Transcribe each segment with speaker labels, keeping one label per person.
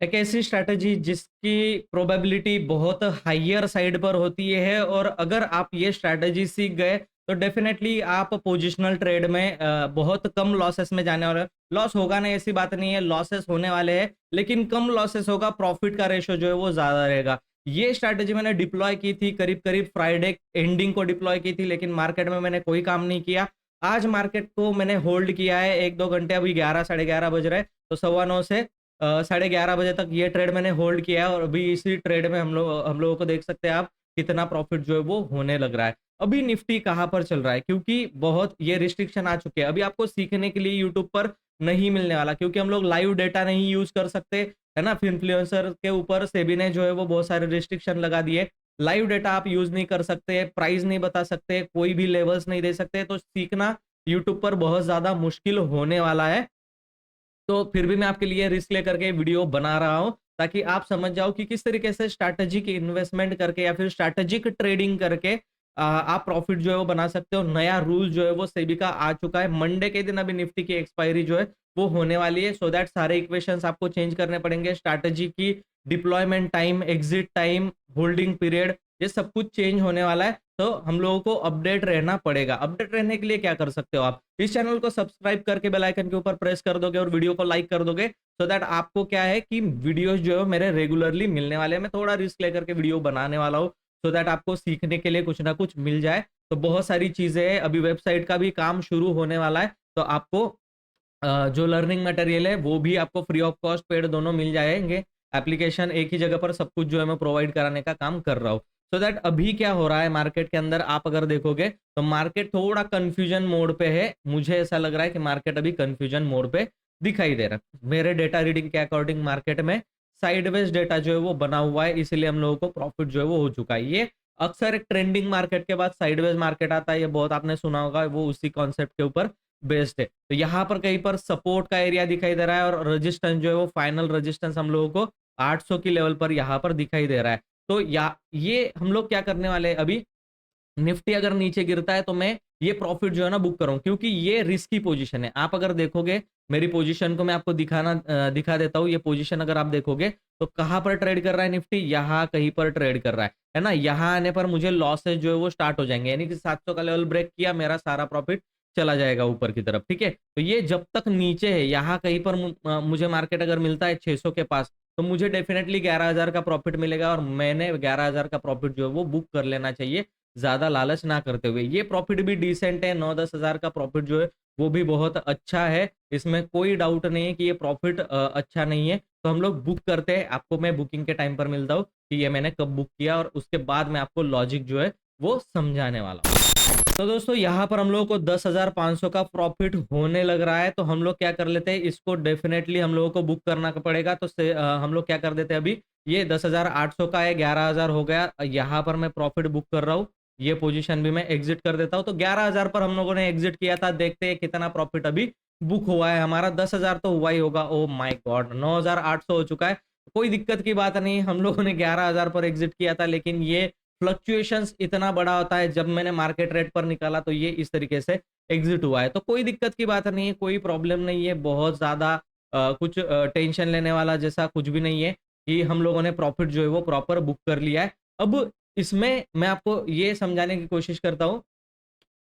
Speaker 1: एक ऐसी स्ट्रैटेजी जिसकी प्रोबेबिलिटी बहुत हायर साइड पर होती है और अगर आप ये स्ट्रैटेजी सीख गए तो डेफिनेटली आप पोजिशनल ट्रेड में बहुत कम लॉसेस में जाने वाले। लॉस होगा नहीं ऐसी बात नहीं है, लॉसेस होने वाले हैं लेकिन कम लॉसेस होगा, प्रॉफिट का रेशो जो है वो ज्यादा रहेगा। ये स्ट्रैटेजी मैंने डिप्लॉय की थी करीब करीब फ्राइडे एंडिंग को डिप्लॉय की थी, लेकिन मार्केट में मैंने कोई काम नहीं किया। आज मार्केट को मैंने होल्ड किया है 1-2 घंटे, अभी 11 साढ़े 11 बज रहे हैं, तो 9:15 से 11:30 बजे तक ये ट्रेड मैंने होल्ड किया है और अभी इसी ट्रेड में हम लोगों को देख सकते हैं आप कितना प्रॉफिट जो है वो होने लग रहा है। अभी निफ्टी कहाँ पर चल रहा है, क्योंकि बहुत ये रिस्ट्रिक्शन आ चुके हैं। अभी आपको सीखने के लिए यूट्यूब पर नहीं मिलने वाला, क्योंकि हम लोग लाइव डेटा नहीं यूज कर सकते, है ना। इन्फ्लुएंसर के ऊपर सेबी ने जो है वो बहुत सारे रिस्ट्रिक्शन लगा दिए। लाइव डेटा आप यूज नहीं कर सकते, प्राइस नहीं बता सकते, कोई भी लेवल्स नहीं दे सकते, तो सीखना यूट्यूब पर बहुत ज्यादा मुश्किल होने वाला है। तो फिर भी मैं आपके लिए रिस्क लेकर के वीडियो बना रहा हूं ताकि आप समझ जाओ कि किस तरीके से स्ट्रैटेजिक इन्वेस्टमेंट करके या फिर स्ट्रैटेजिक ट्रेडिंग करके आप प्रॉफिट जो है वो बना सकते हो। नया रूल जो है वो सेबी का आ चुका है, मंडे के दिन अभी निफ्टी की एक्सपायरी जो है वो होने वाली है। सो दैट सारे इक्वेशंस आपको चेंज करने पड़ेंगे, स्ट्रैटेजी की deployment time, exit time, holding period, ये सब कुछ चेंज होने वाला है। तो हम लोगों को अपडेट रहना पड़ेगा। अपडेट रहने के लिए क्या कर सकते हो, आप इस चैनल को सब्सक्राइब करके बेल आइकन के ऊपर प्रेस कर दोगे और वीडियो को लाइक कर दोगे, सो दैट आपको क्या है कि वीडियोस जो है मेरे रेगुलरली मिलने वाले हैं। मैं थोड़ा रिस्क लेकर के वीडियो बनाने वाला हूँ सो दैट आपको सीखने के लिए कुछ ना कुछ मिल जाए। तो बहुत सारी चीजें हैं, अभी वेबसाइट का भी काम शुरू होने वाला है, तो आपको जो लर्निंग मटेरियल है वो भी आपको फ्री ऑफ कॉस्ट पेड दोनों मिल जाएंगे। एप्लीकेशन एक ही जगह पर सब कुछ जो है मैं प्रोवाइड कराने का काम कर रहा हूँ। सो दैट अभी क्या हो रहा है मार्केट के अंदर, आप अगर देखोगे तो मार्केट थोड़ा कंफ्यूजन मोड पे है। मुझे ऐसा लग रहा है कि मार्केट अभी कंफ्यूजन मोड पे दिखाई दे रहा है। मेरे डेटा रीडिंग के अकॉर्डिंग मार्केट में साइडवेज डेटा जो है वो बना हुआ है, इसलिए हम लोगों को प्रॉफिट जो है वो हो चुका है। ये अक्सर एक ट्रेंडिंग मार्केट के बाद साइडवेज मार्केट आता है, ये बहुत आपने सुना होगा, वो उसी कॉन्सेप्ट के ऊपर बेस्ड है। तो यहाँ पर कहीं पर सपोर्ट का एरिया दिखाई दे रहा है और रेजिस्टेंस जो है वो फाइनल रेजिस्टेंस हम लोगों को 800 की लेवल पर यहाँ पर दिखाई दे रहा है। तो ये हम लोग क्या करने वाले हैं, अभी निफ्टी अगर नीचे गिरता है तो मैं ये प्रॉफिट जो है ना बुक करूं, क्योंकि ये रिस्की पोजीशन है। आप अगर देखोगे मेरी पोजीशन को मैं आपको दिखा देता हूं। ये पोजीशन अगर आप देखोगे तो कहां पर ट्रेड कर रहा है निफ्टी, यहाँ कहीं पर ट्रेड कर रहा है ना। यहाँ आने पर मुझे लॉसेस जो है वो स्टार्ट हो जाएंगे, यानी कि 700 का लेवल ब्रेक किया, मेरा सारा प्रॉफिट चला जाएगा ऊपर की तरफ, ठीक है। तो ये जब तक नीचे है, यहाँ कहीं पर मुझे मार्केट अगर मिलता है 600 के पास, तो मुझे डेफिनेटली 11,000 का प्रॉफिट मिलेगा और मैंने 11,000 का प्रॉफिट जो है वो बुक कर लेना चाहिए, ज्यादा लालच ना करते हुए। ये प्रॉफिट भी डिसेंट है, 9-10 हजार का प्रॉफिट जो है वो भी बहुत अच्छा है, इसमें कोई डाउट नहीं है कि ये प्रॉफिट अच्छा नहीं है। तो हम लोग बुक करते हैं, आपको मैं बुकिंग के टाइम पर मिलता हूँ कि ये मैंने कब बुक किया, और उसके बाद मैं आपको लॉजिक जो है वो समझाने वाला हूँ। तो दोस्तों यहाँ पर हम लोगों को 10,500 का प्रॉफिट होने लग रहा है, तो हम लोग क्या कर लेते हैं, इसको डेफिनेटली हम लोगों को बुक करना पड़ेगा। तो हम लोग क्या कर देते हैं, अभी ये 10,800 का है, 11,000 हो गया, यहाँ पर मैं प्रॉफिट बुक कर रहा हूँ। ये पोजीशन भी मैं एग्जिट कर देता हूँ। तो 11,000 पर हम लोगों ने एग्जिट किया था, देखते हैं कितना प्रॉफिट अभी बुक हुआ है हमारा। 10,000 तो हुआ ही होगा, ओ माय गॉड 9,800 हो चुका है। कोई दिक्कत की बात नहीं, हम लोगों ने 11,000 पर एग्जिट किया था, लेकिन ये फ्लक्चुएशंस इतना बड़ा होता है, जब मैंने मार्केट रेट पर निकाला तो ये इस तरीके से एग्जिट हुआ है। तो कोई दिक्कत की बात नहीं है, कोई प्रॉब्लम नहीं है, बहुत ज्यादा कुछ टेंशन लेने वाला जैसा कुछ भी नहीं है कि हम लोगों ने प्रॉफिट जो है वो प्रॉपर बुक कर लिया है। अब इसमें मैं आपको ये समझाने की कोशिश करता हूँ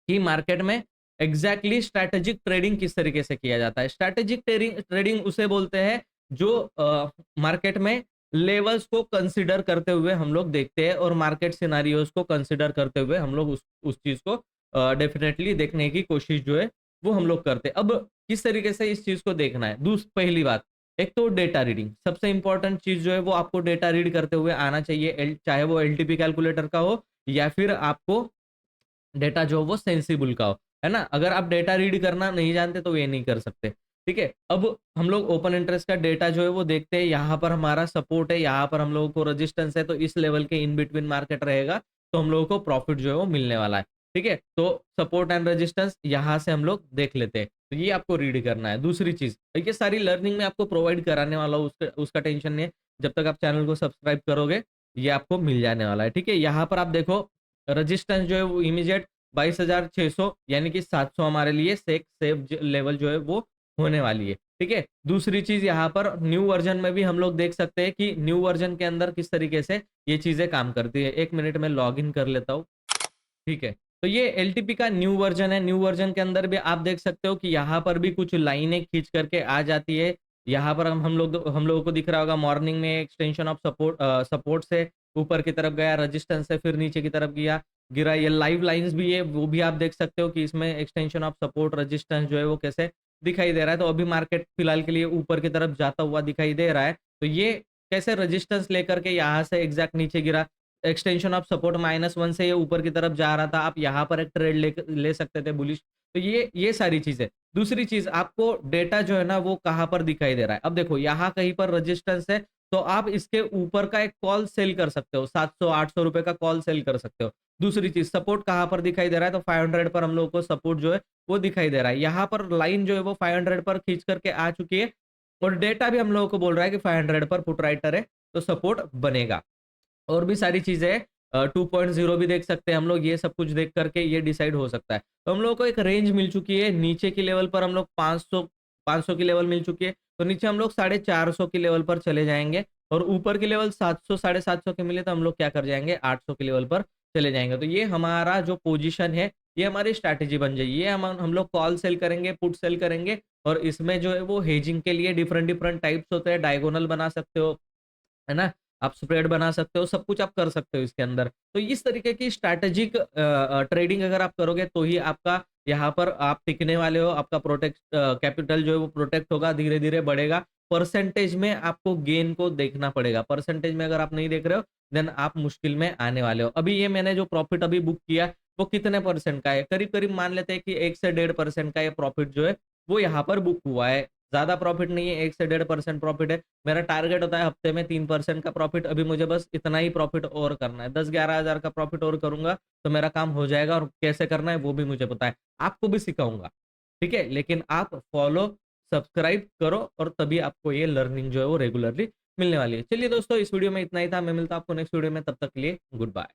Speaker 1: कि मार्केट में एग्जैक्टली स्ट्रैटेजिक ट्रेडिंग किस तरीके से किया जाता है। स्ट्रैटेजिक ट्रेडिंग उसे बोलते हैं जो मार्केट में लेवल्स को कंसिडर करते हुए हम लोग देखते हैं और मार्केट सिनारियोज को कंसिडर करते हुए हम लोग उस चीज को डेफिनेटली देखने की कोशिश जो है वो हम लोग करते हैं। अब किस तरीके से इस चीज को देखना है, पहली बात, एक तो डेटा रीडिंग सबसे इंपॉर्टेंट चीज जो है वो आपको डेटा रीड करते हुए आना चाहिए, चाहे वो एलटीपी कैलकुलेटर का हो या फिर आपको डेटा जो वो सेंसिबल का हो, है ना। अगर आप डेटा रीड करना नहीं जानते तो ये नहीं कर सकते, ठीक है। अब हम लोग ओपन इंटरेस्ट का डेटा जो है वो देखते हैं, यहाँ पर हमारा सपोर्ट है, यहाँ पर हम लोगों को रेजिस्टेंस है, तो इस लेवल के इन बिटवीन मार्केट रहेगा, तो हम लोगों को प्रॉफिट जो है वो मिलने वाला है, ठीक है। तो सपोर्ट एंड रेजिस्टेंस यहाँ से हम लोग देख लेते हैं, तो ये आपको रीड करना है। दूसरी चीज, ये सारी लर्निंग में आपको प्रोवाइड कराने वाला हूँ, उसका टेंशन नहीं है। जब तक आप चैनल को सब्सक्राइब करोगे ये आपको मिल जाने वाला है, ठीक है। यहाँ पर आप देखो रेजिस्टेंस जो है वो इमीडिएट 22,600 यानी कि 700 हमारे लिए सेफ लेवल जो है वो होने वाली है, ठीक है। दूसरी चीज यहाँ पर न्यू वर्जन में भी हम लोग देख सकते हैं कि न्यू वर्जन के अंदर किस तरीके से ये चीजें काम करती है। 1 मिनट में लॉग इन कर लेता हूँ। ठीक है। तो ये एलटीपी का न्यू वर्जन है। न्यू वर्जन के अंदर भी आप देख सकते हो कि यहाँ पर भी कुछ लाइनें खींच करके आ जाती है। यहाँ पर हम लोगों को दिख रहा होगा मॉर्निंग में एक्सटेंशन ऑफ सपोर्ट से ऊपर की तरफ गया, रेजिस्टेंस से फिर नीचे की तरफ गया गिरा। ये लाइव लाइंस भी है, वो भी आप देख सकते हो कि इसमें एक्सटेंशन ऑफ सपोर्ट रेजिस्टेंस जो है वो कैसे दिखाई दे रहा है। तो अभी मार्केट फिलहाल के लिए ऊपर की तरफ जाता हुआ दिखाई दे रहा है। तो ये कैसे रेजिस्टेंस लेकर के यहाँ से एग्जैक्ट नीचे गिरा, एक्सटेंशन ऑफ सपोर्ट -1 से ये ऊपर की तरफ जा रहा था। आप यहाँ पर एक ट्रेड ले सकते थे बुलिश। तो ये सारी चीजें। दूसरी चीज, आपको डेटा जो है ना वो कहाँ पर दिखाई दे रहा है। अब देखो यहाँ कहीं पर रेजिस्टेंस है, तो आप इसके ऊपर का एक कॉल सेल कर सकते हो, 700-800 रुपए का कॉल सेल कर सकते हो। दूसरी चीज, सपोर्ट कहाँ पर दिखाई दे रहा है, तो 500 पर हम लोगों को सपोर्ट जो है वो दिखाई दे रहा है। यहाँ पर लाइन जो है वो 500 पर खींच करके आ चुकी है और डेटा भी हम लोगों को बोल रहा है कि 500 पर पुट राइटर है तो सपोर्ट बनेगा। और भी सारी चीजें हैं। 2.0 भी देख सकते हैं हम लोग। ये सब कुछ देख करके ये डिसाइड हो सकता है। तो हम लोगों को एक रेंज मिल चुकी है। नीचे की लेवल पर हम लोग 500 की लेवल मिल चुकी है। तो नीचे हम लोग 450 की लेवल पर चले जाएंगे और ऊपर की लेवल 700 750 के मिले तो हम लोग क्या कर जाएंगे, 800 की लेवल पर चले जाएंगे। तो ये हमारा जो पोजीशन है, ये हमारी स्ट्रैटेजी बन जाएगी। ये हम लोग कॉल सेल करेंगे, पुट सेल करेंगे और इसमें जो है वो हेजिंग के लिए डिफरेंट डिफरेंट टाइप्स होते हैं। डायगोनल बना सकते हो, है ना? आप स्प्रेड बना सकते हो, सब कुछ आप कर सकते हो इसके अंदर। तो इस तरीके की स्ट्रैटेजिक ट्रेडिंग अगर आप करोगे तो ही आपका यहाँ पर आप टिकने वाले हो। आपका कैपिटल जो है वो प्रोटेक्ट होगा, धीरे-धीरे बढ़ेगा। परसेंटेज में आपको गेन को देखना पड़ेगा। परसेंटेज में अगर आप नहीं देख रहे हो, देन आप मुश्किल में आने वाले हो। अभी ये मैंने जो प्रॉफिट अभी बुक किया, वो कितने परसेंट का है? करीब-करीब मान लेते हैं कि 1 से 1.5% का ये प्रॉफिट जो है, वो यहाँ पर बुक हुआ है। ज़्यादा प्रॉफिट नहीं है, 1 से 1.5% प्रॉफिट है। मेरा टारगेट होता है हफ्ते में 3% का प्रॉफिट। अभी मुझे बस इतना ही प्रॉफिट और करना है। 10-11 हज़ार का प्रॉफिट और करूँगा, तो मेरा काम हो जाएगा और कैसे करना है वो भी मुझे पता है। आपको भी सिखाऊँगा, ठीक है? लेकिन आप फॉलो, सब्सक्राइब करो और तभी आपको ये लर्निंग जो है वो रेगुलरली मिलने वाली है। चलिए दोस्तों, इस वीडियो में इतना ही था। मैं मिलता हूँ आपको नेक्स्ट वीडियो में, तब तक के लिए गुड बाय।